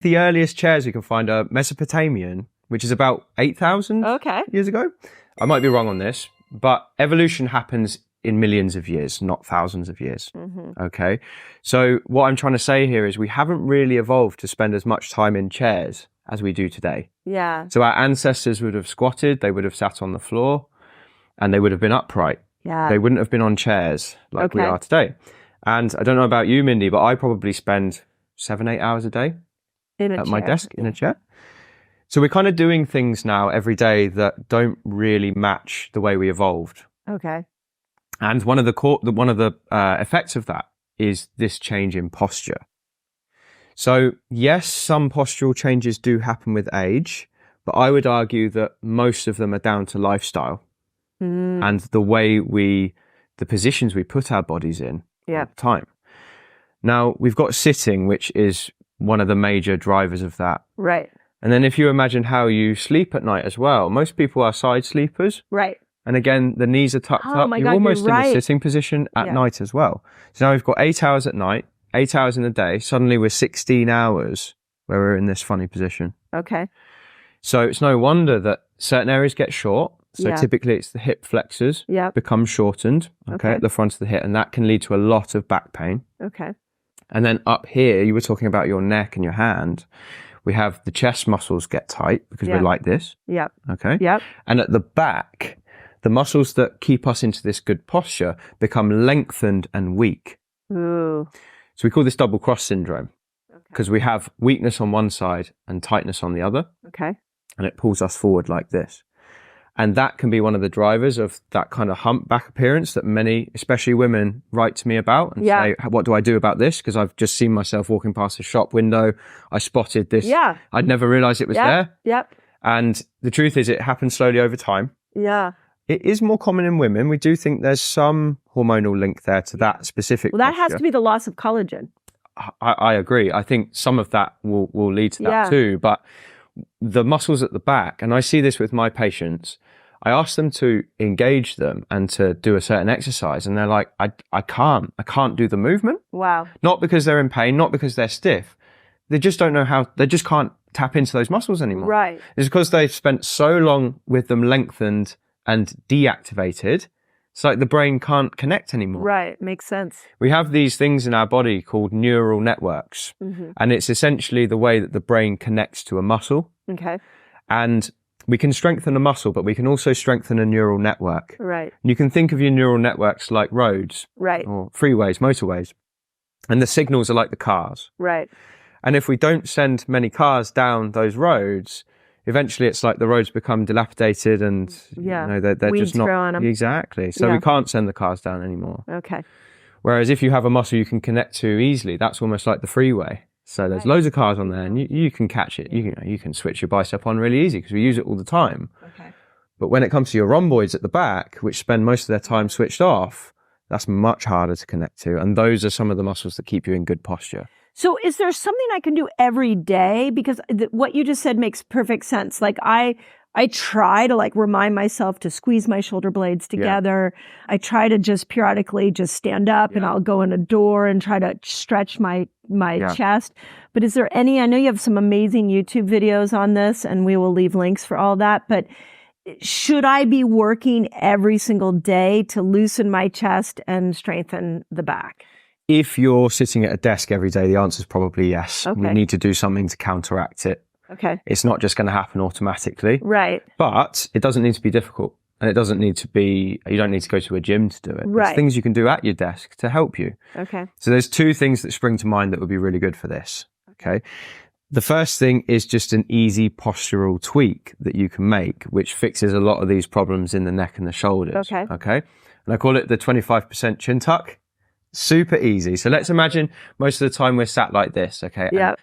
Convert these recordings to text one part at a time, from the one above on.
The earliest chairs we can find are Mesopotamian, which is about 8,000 years ago. I might be wrong on this, but evolution happens in millions of years, not thousands of years. Okay. So what I'm trying to say here is we haven't really evolved to spend as much time in chairs as we do today. Yeah. So our ancestors would have squatted, they would have sat on the floor, and they would have been upright. Yeah. They wouldn't have been on chairs like we are today. And I don't know about you, Mindy, but I probably spend 7-8 hours a day at my desk in a chair. So we're kind of doing things now every day that don't really match the way we evolved. Okay. And one of the effects of that is this change in posture. So yes, some postural changes do happen with age, but I would argue that most of them are down to lifestyle and the positions we put our bodies in all the time. Now, we've got sitting, which is one of the major drivers of that. Right. And then if you imagine how you sleep at night as well, most people are side sleepers. Right. And again, the knees are tucked up. You're almost in a sitting position at night as well. So now we've got 8 hours at night, 8 hours in the day. Suddenly we're 16 hours where we're in this funny position. Okay. So it's no wonder that certain areas get short. So typically it's the hip flexors become shortened, at the front of the hip. And that can lead to a lot of back pain. Okay. And then up here, you were talking about your neck and your hand. We have the chest muscles get tight because we're like this. Yep. Okay. Yep. And at the back, the muscles that keep us into this good posture become lengthened and weak. Ooh. So we call this double cross syndrome because we have weakness on one side and tightness on the other. Okay. And it pulls us forward like this. And that can be one of the drivers of that kind of humpback appearance that many, especially women, write to me about and say, what do I do about this? Because I've just seen myself walking past a shop window. I spotted this. Yeah. I'd never realized it was there. Yep. And the truth is it happens slowly over time. Yeah. It is more common in women. We do think there's some hormonal link there to that specific Well, that posture. has to be the loss of collagen. I agree. I think some of that will lead to that too. But the muscles at the back, and I see this with my patients, I ask them to engage them and to do a certain exercise. And they're like, I can't do the movement. Wow. Not because they're in pain, not because they're stiff. They just don't know how, they just can't tap into those muscles anymore. Right. It's because they've spent so long with them lengthened and deactivated. It's like the brain can't connect anymore. Right. Makes sense. We have these things in our body called neural networks. And it's essentially the way that the brain connects to a muscle. Okay. And we can strengthen a muscle, but we can also strengthen a neural network. Right. And you can think of your neural networks like roads. Right. Or freeways, motorways. And the signals are like the cars. Right. And if we don't send many cars down those roads, eventually it's like the roads become dilapidated and they're Weeds just not grow on 'em. Exactly. So we can't send the cars down anymore. Okay. Whereas if you have a muscle you can connect to easily, that's almost like the freeway. So there's loads of cars on there and you can catch it. You can switch your bicep on really easy because we use it all the time. Okay. But when it comes to your rhomboids at the back, which spend most of their time switched off, that's much harder to connect to. And those are some of the muscles that keep you in good posture. So is there something I can do every day? Because what you just said makes perfect sense. Like I try to like remind myself to squeeze my shoulder blades together. I try to just periodically just stand up and I'll go in a door and try to stretch my chest. But is there any, I know you have some amazing YouTube videos on this and we will leave links for all that, but should I be working every single day to loosen my chest and strengthen the back? If you're sitting at a desk every day, the answer is probably yes. Okay. We need to do something to counteract it. Okay. It's not just going to happen automatically. Right. But it doesn't need to be difficult. And it doesn't need to be, you don't need to go to a gym to do it. Right. There's things you can do at your desk to help you. Okay. So there's two things that spring to mind that would be really good for this. Okay. The first thing is just an easy postural tweak that you can make, which fixes a lot of these problems in the neck and the shoulders. Okay. Okay. And I call it the 25% chin tuck. Super easy. So let's imagine most of the time we're sat like this. Okay. Yeah.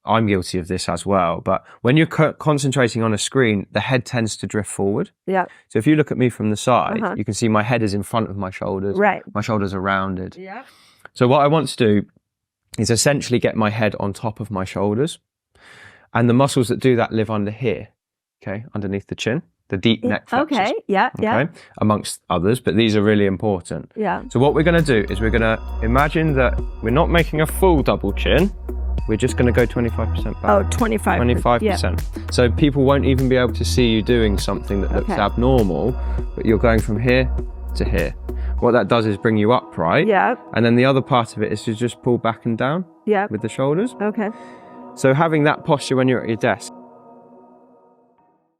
I'm guilty of this as well. But when you're concentrating on a screen, the head tends to drift forward. Yeah. So if you look at me from the side, you can see my head is in front of my shoulders. Right. My shoulders are rounded. Yeah. So what I want to do is essentially get my head on top of my shoulders. And the muscles that do that live under here. Okay. Underneath the chin. The deep neck flexors. Okay. Yeah. Yeah. Okay. Amongst others, but these are really important. Yeah. So what we're going to do is we're going to imagine that we're not making a full double chin. We're just going to go 25% back. Oh, 25. 25%. So people won't even be able to see you doing something that looks abnormal, but you're going from here to here. What that does is bring you upright. Yeah. And then the other part of it is to just pull back and down with the shoulders. Okay. So having that posture when you're at your desk